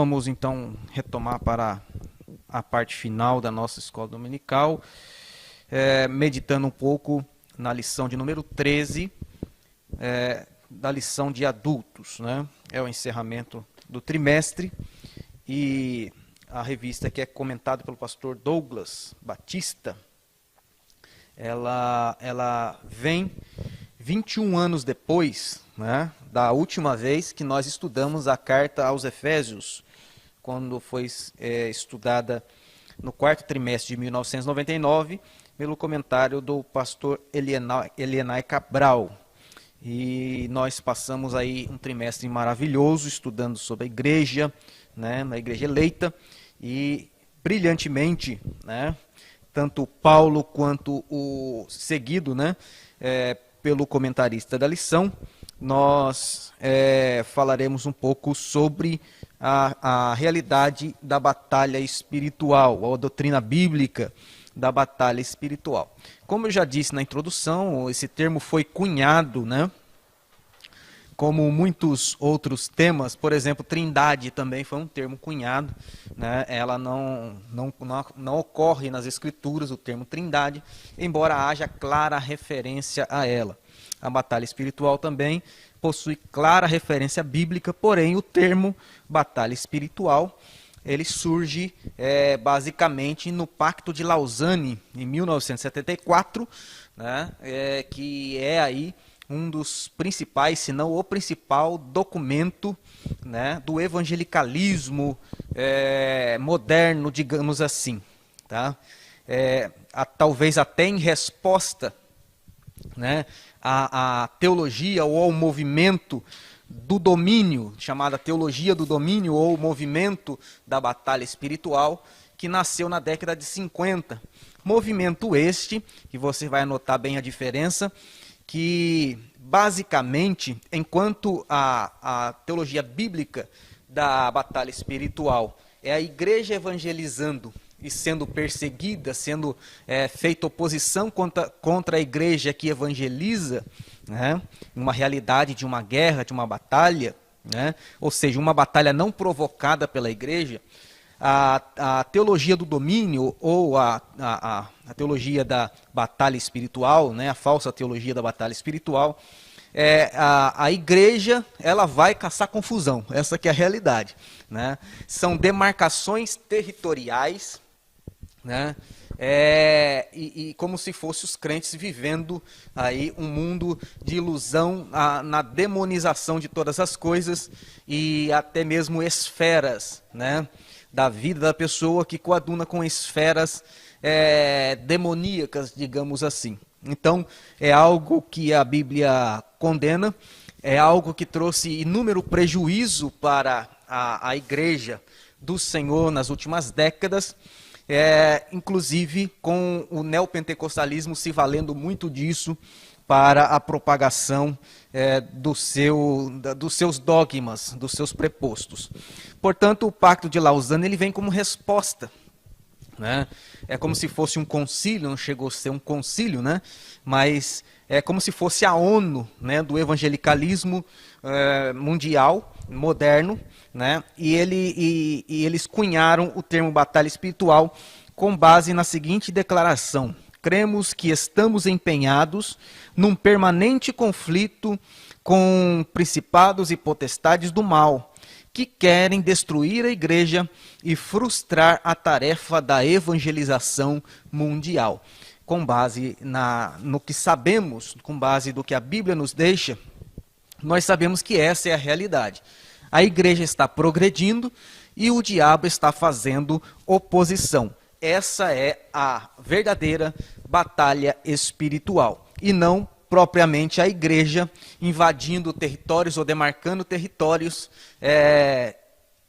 Vamos então retomar para a parte final da nossa escola dominical, meditando um pouco na lição de número 13, da lição de adultos, né? É o encerramento do trimestre e a revista que é comentada pelo pastor Douglas Batista, ela vem 21 anos depois, né, da última vez que nós estudamos a carta aos Efésios, quando foi estudada no quarto trimestre de 1999, pelo comentário do pastor Elienay Cabral. E nós passamos aí um trimestre maravilhoso, estudando sobre a igreja, né, na igreja eleita, e brilhantemente, né, tanto Paulo quanto o seguido, né, pelo comentarista da lição, nós falaremos um pouco sobre a realidade da batalha espiritual, ou a doutrina bíblica da batalha espiritual. Como eu já disse na introdução, esse termo foi cunhado, né, como muitos outros temas, por exemplo, trindade também foi um termo cunhado, né? Ela não ocorre nas escrituras, o termo trindade, embora haja clara referência a ela. A batalha espiritual também possui clara referência bíblica, porém o termo batalha espiritual, ele surge basicamente no Pacto de Lausanne, em 1974, né? Que é aí um dos principais, se não o principal documento, né, do evangelicalismo moderno, digamos assim. Tá? Talvez até em resposta, né, à teologia ou ao movimento do domínio, chamada teologia do domínio ou movimento da batalha espiritual, que nasceu na década de 50. Movimento este, que você vai anotar bem a diferença, que basicamente, enquanto a teologia bíblica da batalha espiritual é a igreja evangelizando e sendo perseguida, sendo feita oposição contra a igreja que evangeliza, né, uma realidade de uma guerra, de uma batalha, né, ou seja, uma batalha não provocada pela igreja, a teologia do domínio ou a teologia da batalha espiritual, né, a falsa teologia da batalha espiritual, a igreja ela vai caçar confusão, essa que é a realidade. Né? São demarcações territoriais, né? E como se fossem os crentes vivendo aí um mundo de ilusão na demonização de todas as coisas e até mesmo esferas, né, da vida da pessoa que coaduna com esferas demoníacas, digamos assim. Então, é algo que a Bíblia condena, é algo que trouxe inúmero prejuízo para a igreja do Senhor nas últimas décadas, inclusive com o neopentecostalismo se valendo muito disso para a propagação dos seus dogmas, dos seus prepostos. Portanto, o Pacto de Lausanne ele vem como resposta. Né? É como se fosse um concílio, não chegou a ser um concílio, né? Mas é como se fosse a ONU, né, do evangelicalismo mundial, moderno, né? E eles cunharam o termo batalha espiritual com base na seguinte declaração: cremos que estamos empenhados num permanente conflito com principados e potestades do mal, que querem destruir a igreja e frustrar a tarefa da evangelização mundial. Com base no que sabemos, com base do que a Bíblia nos deixa, nós sabemos que essa é a realidade. A igreja está progredindo e o diabo está fazendo oposição. Essa é a verdadeira batalha espiritual, e não propriamente a igreja invadindo territórios ou demarcando territórios,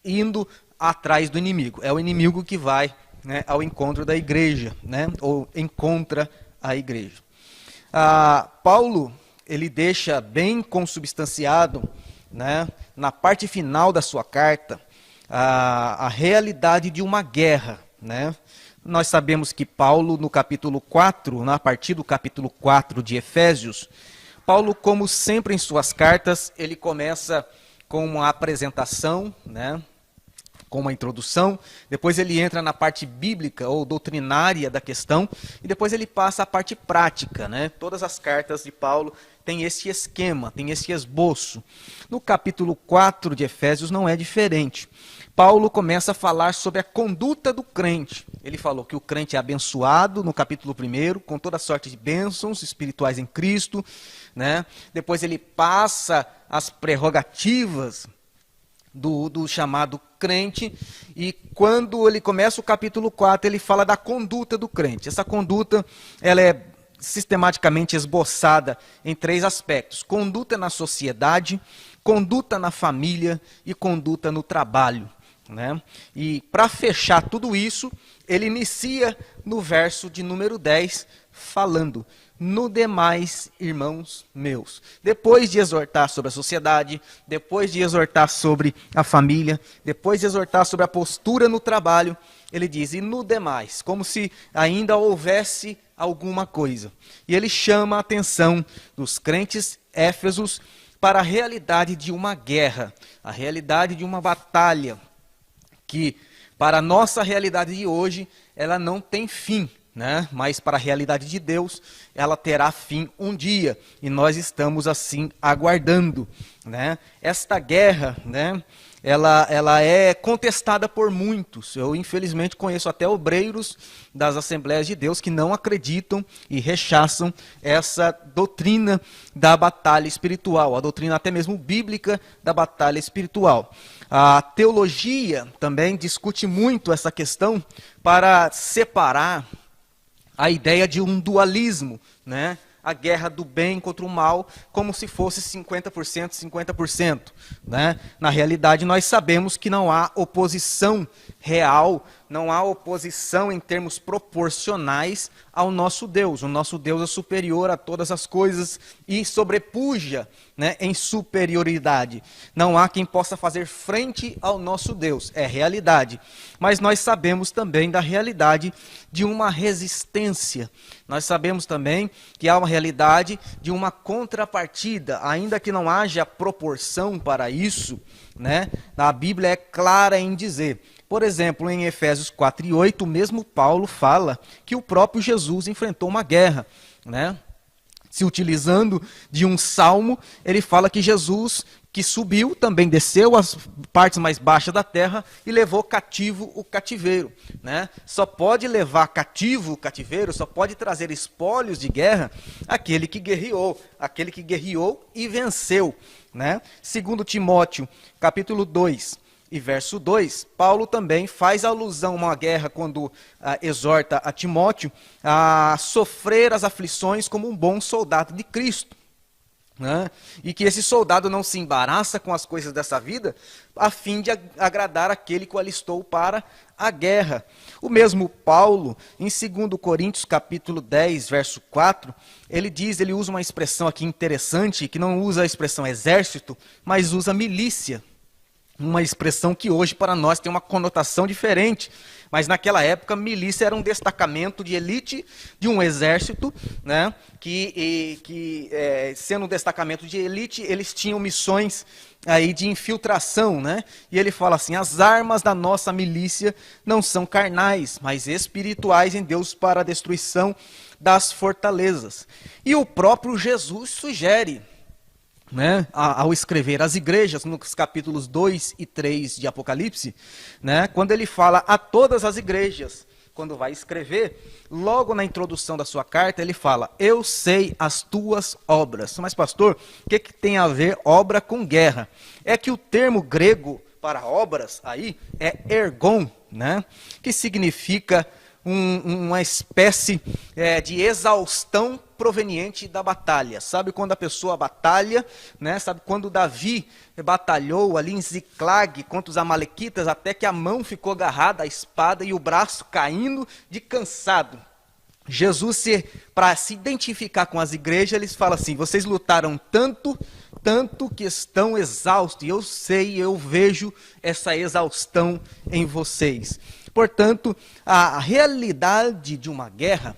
indo atrás do inimigo. É o inimigo que vai, né, ao encontro da igreja, né, ou encontra a igreja. Paulo, ele deixa bem consubstanciado, né, na parte final da sua carta, a realidade de uma guerra, né? Nós sabemos que Paulo, no capítulo 4, a partir do capítulo 4 de Efésios, Paulo, como sempre em suas cartas, ele começa com uma apresentação, né, com uma introdução, depois ele entra na parte bíblica ou doutrinária da questão, e depois ele passa à parte prática, né? Todas as cartas de Paulo têm esse esquema, têm esse esboço. No capítulo 4 de Efésios não é diferente. Paulo começa a falar sobre a conduta do crente. Ele falou que o crente é abençoado no capítulo 1, com toda sorte de bênçãos espirituais em Cristo, né? Depois ele passa as prerrogativas do chamado crente, e quando ele começa o capítulo 4, ele fala da conduta do crente. Essa conduta, ela é sistematicamente esboçada em 3 aspectos: conduta na sociedade, conduta na família e conduta no trabalho, né? E para fechar tudo isso, ele inicia no verso de número 10, falando: no demais, irmãos meus. Depois de exortar sobre a sociedade, depois de exortar sobre a família, depois de exortar sobre a postura no trabalho, ele diz: e no demais, como se ainda houvesse alguma coisa. E ele chama a atenção dos crentes éfesos para a realidade de uma guerra, a realidade de uma batalha, que para a nossa realidade de hoje, ela não tem fim, né? Mas para a realidade de Deus, ela terá fim um dia, e nós estamos assim aguardando, né? Esta guerra, né? Ela é contestada por muitos. Eu infelizmente conheço até obreiros das Assembleias de Deus que não acreditam e rechaçam essa doutrina da batalha espiritual, a doutrina até mesmo bíblica da batalha espiritual. A teologia também discute muito essa questão para separar a ideia de um dualismo, né? A guerra do bem contra o mal, como se fosse 50%, 50%. Né? Na realidade, nós sabemos que não há oposição real, não há oposição em termos proporcionais ao nosso Deus. O nosso Deus é superior a todas as coisas e sobrepuja, né, em superioridade. Não há quem possa fazer frente ao nosso Deus, é realidade. Mas nós sabemos também da realidade de uma resistência. Nós sabemos também que há uma realidade de uma contrapartida, ainda que não haja proporção para isso, né? A Bíblia é clara em dizer. Por exemplo, em Efésios 4:8, o mesmo Paulo fala que o próprio Jesus enfrentou uma guerra, né? Se utilizando de um salmo, ele fala que Jesus, que subiu, também desceu às partes mais baixas da terra e levou cativo o cativeiro, né? Só pode levar cativo o cativeiro, só pode trazer espólios de guerra aquele que guerreou e venceu, né? Segundo Timóteo, capítulo 2 e verso 2, Paulo também faz alusão a uma guerra quando exorta a Timóteo a sofrer as aflições como um bom soldado de Cristo. Né? E que esse soldado não se embaraça com as coisas dessa vida a fim de agradar aquele que o alistou para a guerra. O mesmo Paulo, em 2 Coríntios capítulo 10, verso 4, ele usa uma expressão aqui interessante, que não usa a expressão exército, mas usa milícia. Uma expressão que hoje para nós tem uma conotação diferente, mas naquela época milícia era um destacamento de elite de um exército, né? Sendo um destacamento de elite, eles tinham missões aí de infiltração, né? E ele fala assim: as armas da nossa milícia não são carnais, mas espirituais em Deus para a destruição das fortalezas. E o próprio Jesus sugere, né, ao escrever às igrejas, nos capítulos 2 e 3 de Apocalipse, né, quando ele fala a todas as igrejas, quando vai escrever, logo na introdução da sua carta, ele fala: eu sei as tuas obras. Mas pastor, o que tem a ver obra com guerra? É que o termo grego para obras aí é ergon, né, que significa uma espécie de exaustão proveniente da batalha. Sabe quando a pessoa batalha, né? Sabe quando Davi batalhou ali em Ziclag contra os amalequitas, até que a mão ficou agarrada à espada e o braço caindo de cansado. Jesus, para se identificar com as igrejas, eles falam assim: vocês lutaram tanto que estão exaustos, e eu sei, eu vejo essa exaustão em vocês. Portanto, a realidade de uma guerra,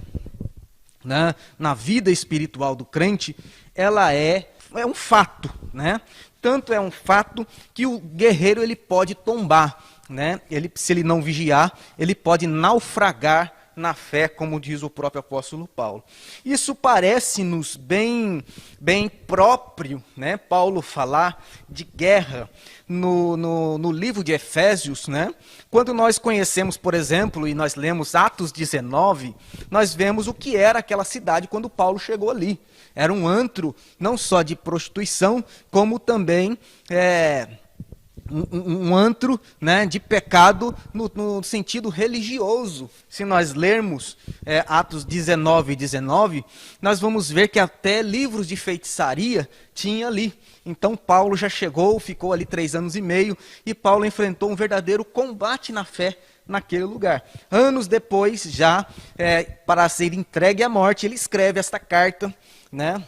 né, na vida espiritual do crente, ela é um fato, né? Tanto é um fato que o guerreiro ele pode tombar. né, se ele não vigiar, ele pode naufragar na fé, como diz o próprio apóstolo Paulo. Isso parece-nos bem próprio, né, Paulo falar de guerra no livro de Efésios, né? Quando nós conhecemos, por exemplo, e nós lemos Atos 19, nós vemos o que era aquela cidade quando Paulo chegou ali. Era um antro não só de prostituição, como também um antro, né, de pecado no sentido religioso. Se nós lermos Atos 19, nós vamos ver que até livros de feitiçaria tinha ali. Então Paulo já chegou, ficou ali 3 anos e meio, e Paulo enfrentou um verdadeiro combate na fé naquele lugar. Anos depois, já para ser entregue à morte, ele escreve esta carta, né?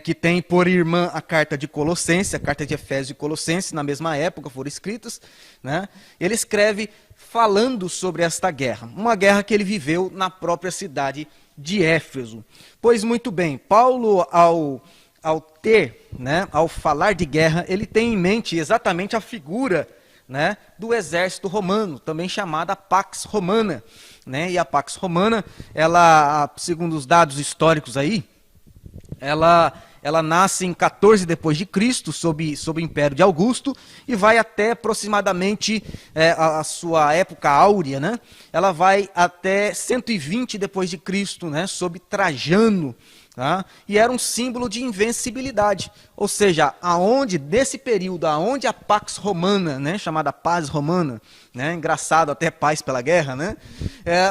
Que tem por irmã a carta de Colossenses, a carta de Efésios e Colossenses, na mesma época foram escritas, né? Ele escreve falando sobre esta guerra, uma guerra que ele viveu na própria cidade de Éfeso. Pois muito bem, Paulo, ao falar de guerra, ele tem em mente exatamente a figura, né, do exército romano, também chamada Pax Romana, né? E a Pax Romana, ela, segundo os dados históricos aí, ela nasce em 14 depois de Cristo, sob o Império de Augusto, e vai até aproximadamente a sua época áurea, né? Ela vai até 120 depois de Cristo, né? Sob Trajano, tá? E era um símbolo de invencibilidade. Ou seja, desse período, aonde a Pax Romana, né? Chamada Paz Romana, né? Engraçado, até paz pela guerra, né?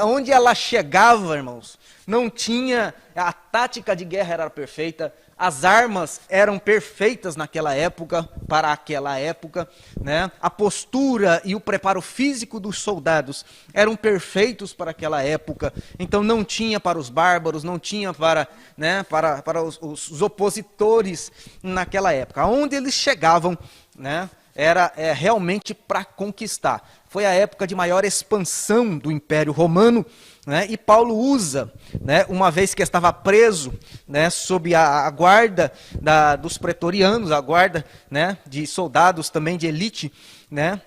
Onde ela chegava, irmãos, não tinha, a tática de guerra era perfeita, as armas eram perfeitas naquela época, para aquela época, né? A postura e o preparo físico dos soldados eram perfeitos para aquela época, então não tinha para os bárbaros, não tinha para os opositores naquela época. Onde eles chegavam, né, era realmente para conquistar. Foi a época de maior expansão do Império Romano, né? E Paulo usa, né, uma vez que estava preso, né, sob a guarda dos pretorianos, a guarda, né, de soldados também de elite, né,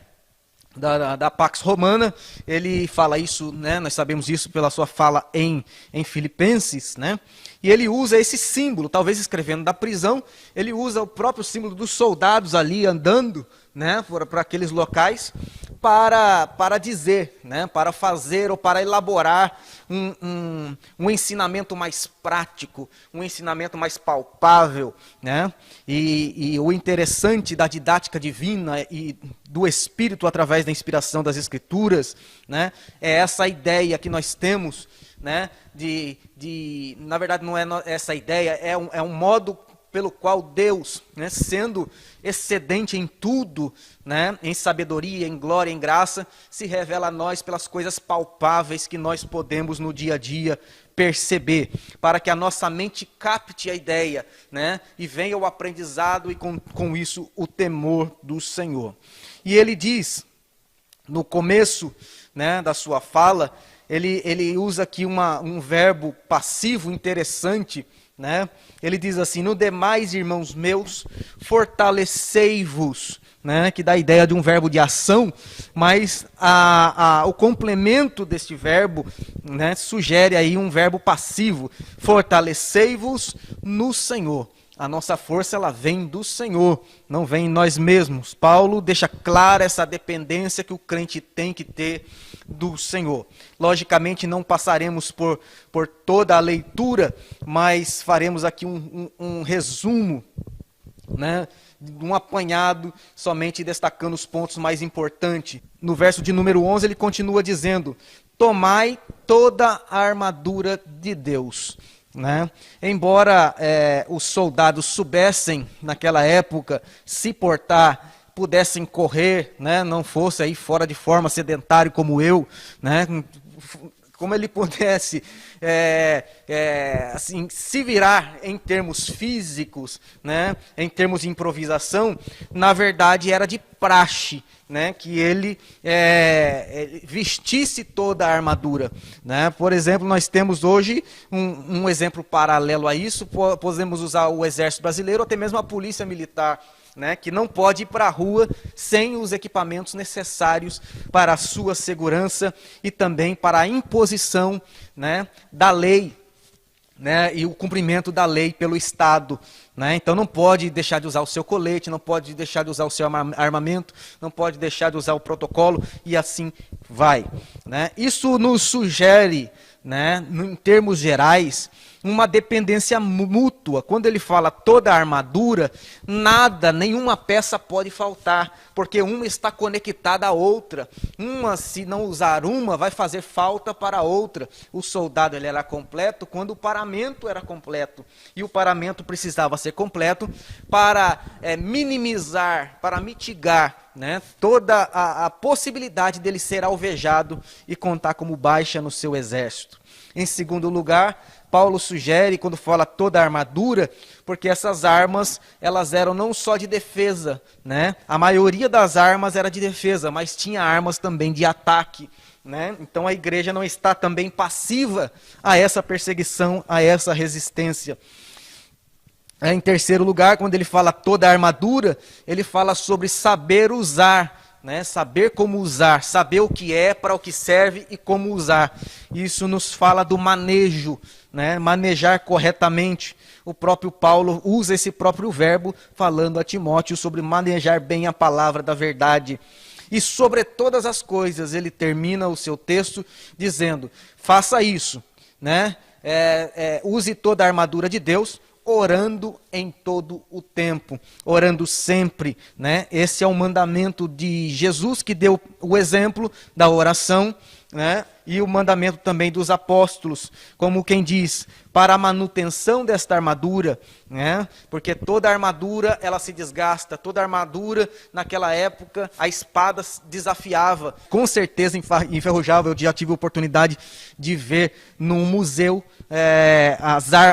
da Pax Romana. Ele fala isso, né, nós sabemos isso pela sua fala em Filipenses, né? E ele usa esse símbolo, talvez escrevendo da prisão, ele usa o próprio símbolo dos soldados ali andando, né, para aqueles locais, para dizer, né, para fazer ou para elaborar um ensinamento mais prático, um ensinamento mais palpável, né? E o interessante da didática divina e do Espírito através da inspiração das Escrituras, né, é essa ideia que nós temos, né, na verdade não é essa ideia, é um modo pelo qual Deus, né, sendo excedente em tudo, né, em sabedoria, em glória, em graça, se revela a nós pelas coisas palpáveis que nós podemos no dia a dia perceber, para que a nossa mente capte a ideia, né, e venha o aprendizado e com isso o temor do Senhor. E ele diz, no começo, né, da sua fala, ele usa aqui um verbo passivo interessante, né? Ele diz assim: no demais, irmãos meus, fortalecei-vos, né? Que dá a ideia de um verbo de ação, mas o complemento deste verbo, né, sugere aí um verbo passivo: fortalecei-vos no Senhor. A nossa força, ela vem do Senhor, não vem em nós mesmos. Paulo deixa clara essa dependência que o crente tem que ter do Senhor. Logicamente, não passaremos por toda a leitura, mas faremos aqui um resumo, né, um apanhado, somente destacando os pontos mais importantes. No verso de número 11, ele continua dizendo: tomai toda a armadura de Deus. Né? Embora os soldados soubessem, naquela época, se portar, pudessem correr, né? Não fosse aí fora de forma sedentário como eu, né? Como ele pudesse assim, se virar em termos físicos, né? Em termos de improvisação, na verdade era de praxe, né, que ele vestisse toda a armadura, né? Por exemplo, nós temos hoje um exemplo paralelo a isso, podemos usar o exército brasileiro, ou até mesmo a polícia militar, né, que não pode ir para a rua sem os equipamentos necessários para a sua segurança e também para a imposição, né, da lei, né, e o cumprimento da lei pelo Estado, né? Então não pode deixar de usar o seu colete, não pode deixar de usar o seu armamento, não pode deixar de usar o protocolo e assim vai, né? Isso nos sugere, né, em termos gerais, uma dependência mútua. Quando ele fala toda a armadura, nada, nenhuma peça pode faltar, porque uma está conectada à outra. Uma, se não usar uma, vai fazer falta para a outra. O soldado ele era completo quando o paramento era completo. E o paramento precisava ser completo para minimizar, para mitigar, né, toda a possibilidade dele ser alvejado e contar como baixa no seu exército. Em segundo lugar, Paulo sugere, quando fala toda a armadura, porque essas armas, elas eram não só de defesa, né? A maioria das armas era de defesa, mas tinha armas também de ataque, né? Então a igreja não está também passiva a essa perseguição, a essa resistência. Em terceiro lugar, quando ele fala toda a armadura, ele fala sobre saber usar, né? Saber como usar, saber o que é, para o que serve e como usar. Isso nos fala do manejo, né? Manejar corretamente. O próprio Paulo usa esse próprio verbo falando a Timóteo sobre manejar bem a palavra da verdade. E sobre todas as coisas, ele termina o seu texto dizendo, faça isso, né? Use toda a armadura de Deus, orando em todo o tempo, orando sempre, né? Esse é o mandamento de Jesus, que deu o exemplo da oração, né? E o mandamento também dos apóstolos, como quem diz, para a manutenção desta armadura, né? Porque toda armadura ela se desgasta, toda armadura naquela época a espada desafiava, com certeza enferrujava. Eu já tive a oportunidade de ver num museu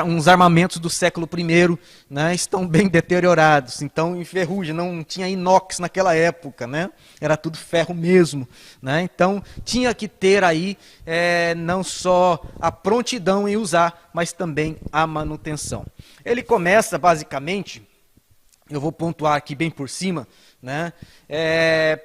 uns armamentos do século I, né? Estão bem deteriorados, então enferruja, não tinha inox naquela época, né? Era tudo ferro mesmo, né? Então tinha que ter aí não só a prontidão em usar, mas também a manutenção. Ele começa basicamente, eu vou pontuar aqui bem por cima, né?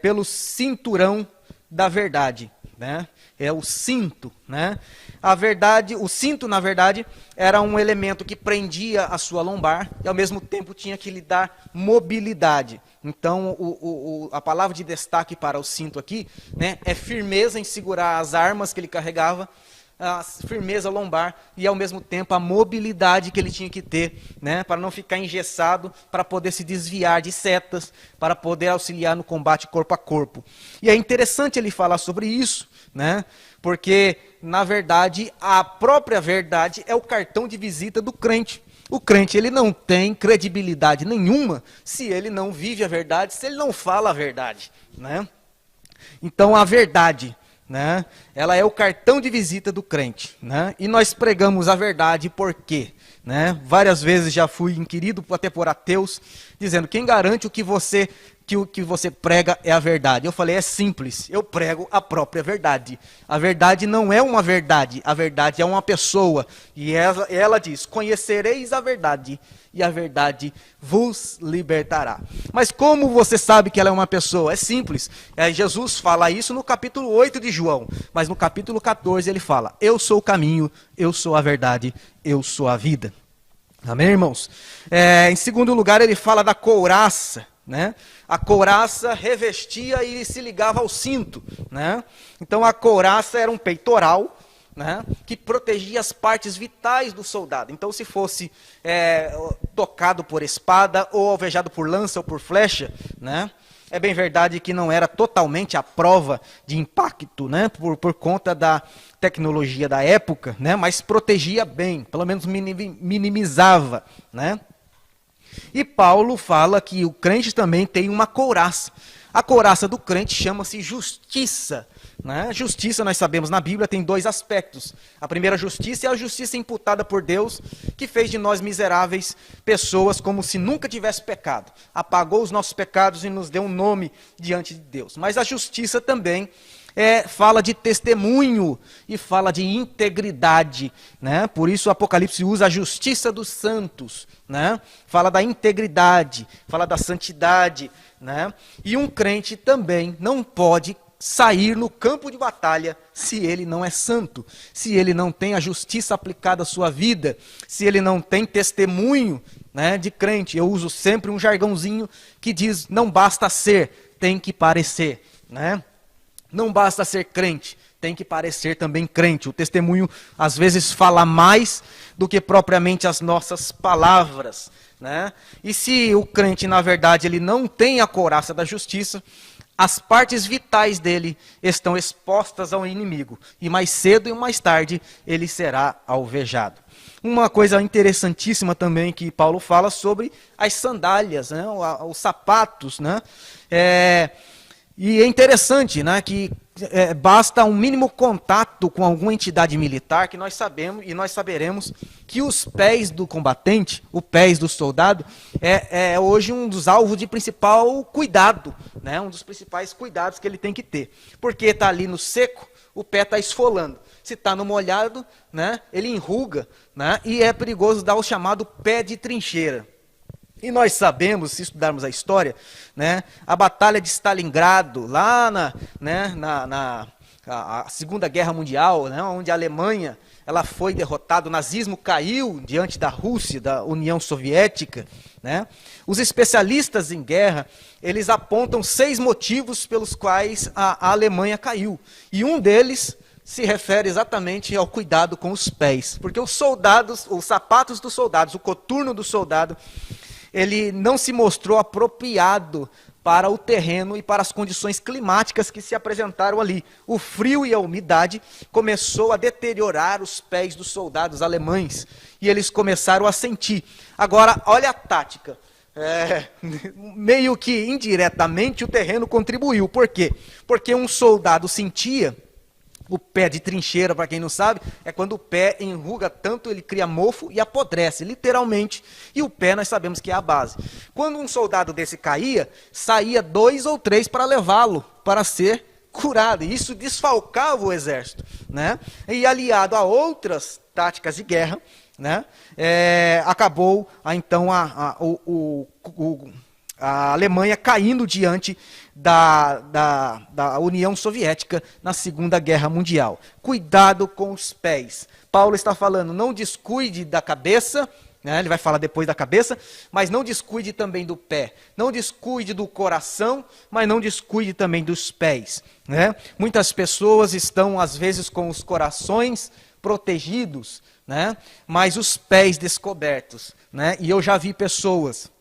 Pelo cinturão da verdade, né? É o cinto, né? A verdade, o cinto, na verdade, era um elemento que prendia a sua lombar e, ao mesmo tempo, tinha que lhe dar mobilidade. Então, a palavra de destaque para o cinto aqui, né, é firmeza em segurar as armas que ele carregava, a firmeza lombar e, ao mesmo tempo, a mobilidade que ele tinha que ter, né, para não ficar engessado, para poder se desviar de setas, para poder auxiliar no combate corpo a corpo. E é interessante ele falar sobre isso, né, porque, na verdade, a própria verdade é o cartão de visita do crente. O crente ele não tem credibilidade nenhuma se ele não vive a verdade, se ele não fala a verdade, né? Então, a verdade, né, ela é o cartão de visita do crente, né? E nós pregamos a verdade por quê? Né? Várias vezes já fui inquirido até por ateus, dizendo, quem garante que o que você prega é a verdade? Eu falei, é simples, eu prego a própria verdade. A verdade não é uma verdade, a verdade é uma pessoa. E ela diz, conhecereis a verdade, e a verdade vos libertará. Mas como você sabe que ela é uma pessoa? É simples. Jesus fala isso no capítulo 8 de João, mas no capítulo 14 ele fala, eu sou o caminho, eu sou a verdade, eu sou a vida. Amém, irmãos? Em segundo lugar, ele fala da couraça, né? A couraça revestia e se ligava ao cinto, né? Então a couraça era um peitoral, né, que protegia as partes vitais do soldado. Então, se fosse tocado por espada, ou alvejado por lança ou por flecha, né, é bem verdade que não era totalmente à prova de impacto, né, por conta da tecnologia da época, né, mas protegia bem, pelo menos minimizava, né. E Paulo fala que o crente também tem uma couraça. A couraça do crente chama-se justiça. Né? Justiça, nós sabemos, na Bíblia tem dois aspectos. A primeira justiça é a justiça imputada por Deus, que fez de nós miseráveis pessoas como se nunca tivesse pecado. Apagou os nossos pecados e nos deu um nome diante de Deus. Mas a justiça também fala de testemunho e fala de integridade, né? Por isso o Apocalipse usa a justiça dos santos, né? Fala da integridade, fala da santidade, né? E um crente também não pode sair no campo de batalha se ele não é santo, se ele não tem a justiça aplicada à sua vida, se ele não tem testemunho, né, de crente. Eu uso sempre um jargãozinho que diz: não basta ser, tem que parecer, né? Não basta ser crente, tem que parecer também crente. O testemunho às vezes fala mais do que propriamente as nossas palavras, né? E se o crente, na verdade, ele não tem a couraça da justiça, as partes vitais dele estão expostas ao inimigo. E mais cedo e mais tarde ele será alvejado. Uma coisa interessantíssima também que Paulo fala sobre as sandálias, né? Os sapatos, né? E é interessante, né, que basta um mínimo contato com alguma entidade militar que nós sabemos e nós saberemos que os pés do combatente, os pés do soldado, é hoje um dos alvos de principal cuidado, né, um dos principais cuidados que ele tem que ter. Porque está ali no seco, o pé está esfolando. Se está no molhado, né, ele enruga, né, e é perigoso dar o chamado pé de trincheira. E nós sabemos, se estudarmos a história, né, a Batalha de Stalingrado, lá na Segunda Guerra Mundial, né, onde a Alemanha ela foi derrotada, o nazismo caiu diante da Rússia, da União Soviética, né, os especialistas em guerra, eles apontam 6 motivos pelos quais a Alemanha caiu. E um deles se refere exatamente ao cuidado com os pés. Porque os soldados, os sapatos dos soldados, o coturno do soldado, ele não se mostrou apropriado para o terreno e para as condições climáticas que se apresentaram ali. O frio e a umidade começou a deteriorar os pés dos soldados alemães e eles começaram a sentir. Agora, olha a tática. Meio que indiretamente o terreno contribuiu. Por quê? Porque um soldado sentia. O pé de trincheira, para quem não sabe, é quando o pé enruga tanto, ele cria mofo e apodrece, literalmente. E o pé nós sabemos que é a base. Quando um soldado desse caía, saía 2 ou 3 para levá-lo, para ser curado. E isso desfalcava o exército, né? E aliado a outras táticas de guerra, né, acabou então a Alemanha caindo diante da União Soviética na Segunda Guerra Mundial. Cuidado com os pés. Paulo está falando, não descuide da cabeça, né, ele vai falar depois da cabeça, mas não descuide também do pé. Não descuide do coração, mas não descuide também dos pés, né? Muitas pessoas estão, às vezes, com os corações protegidos, né, mas os pés descobertos, né? E eu já vi pessoas,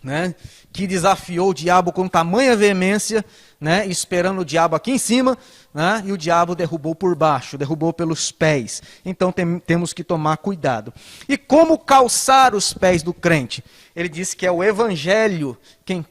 né, que desafiou o diabo com tamanha veemência, né, esperando o diabo aqui em cima, né, e o diabo derrubou por baixo, derrubou pelos pés. Então temos que tomar cuidado. E como calçar os pés do crente? Ele disse que é o evangelho quem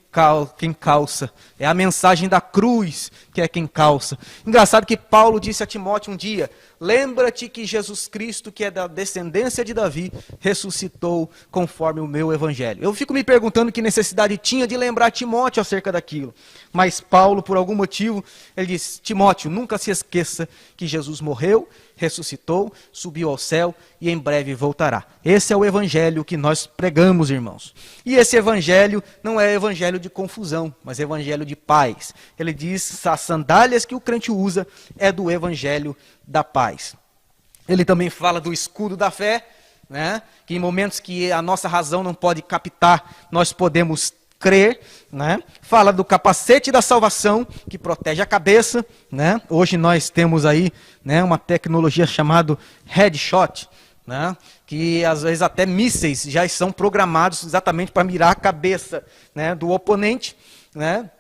calça, é a mensagem da cruz que é quem calça. Engraçado que Paulo disse a Timóteo um dia, lembra-te que Jesus Cristo, que é da descendência de Davi, ressuscitou conforme o meu evangelho. Eu fico me perguntando que necessidade tinha de lembrar Timóteo acerca daquilo. Mas Paulo, por algum motivo, ele diz, Timóteo, nunca se esqueça que Jesus morreu, ressuscitou, subiu ao céu e em breve voltará. Esse é o evangelho que nós pregamos, irmãos. E esse evangelho não é evangelho de confusão, mas evangelho de paz. Ele diz, as sandálias que o crente usa é do evangelho da paz. Ele também fala do escudo da fé, né, que em momentos que a nossa razão não pode captar, nós podemos crer, né? Fala do capacete da salvação, que protege a cabeça, né? Hoje nós temos aí, né, uma tecnologia chamada headshot, né, que às vezes até mísseis já são programados exatamente para mirar a cabeça, né, do oponente, né?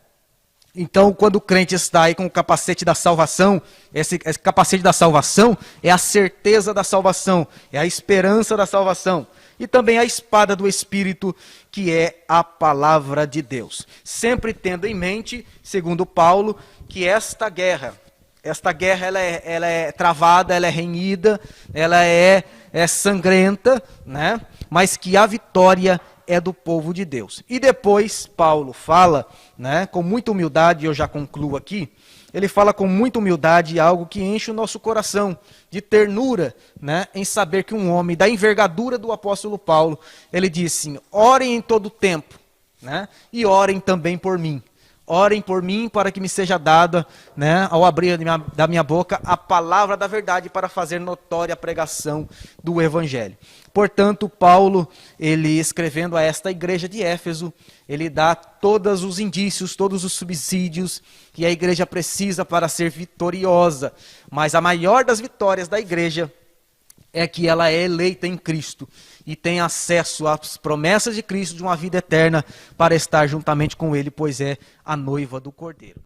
Então, quando o crente está aí com o capacete da salvação, esse capacete da salvação é a certeza da salvação, é a esperança da salvação. E também a espada do Espírito, que é a palavra de Deus. Sempre tendo em mente, segundo Paulo, que esta guerra ela é travada, ela é renhida, ela é sangrenta, né? Mas que a vitória é do povo de Deus. E depois Paulo fala, né, com muita humildade, eu já concluo aqui, ele fala com muita humildade algo que enche o nosso coração de ternura, né, em saber que um homem da envergadura do apóstolo Paulo, ele diz assim: orem em todo tempo, né, e orem também por mim. Orem por mim para que me seja dada, né, ao abrir da minha boca, a palavra da verdade para fazer notória a pregação do Evangelho. Portanto, Paulo, ele escrevendo a esta igreja de Éfeso, ele dá todos os indícios, todos os subsídios que a igreja precisa para ser vitoriosa. Mas a maior das vitórias da igreja é que ela é eleita em Cristo e tem acesso às promessas de Cristo de uma vida eterna para estar juntamente com Ele, pois é a noiva do Cordeiro.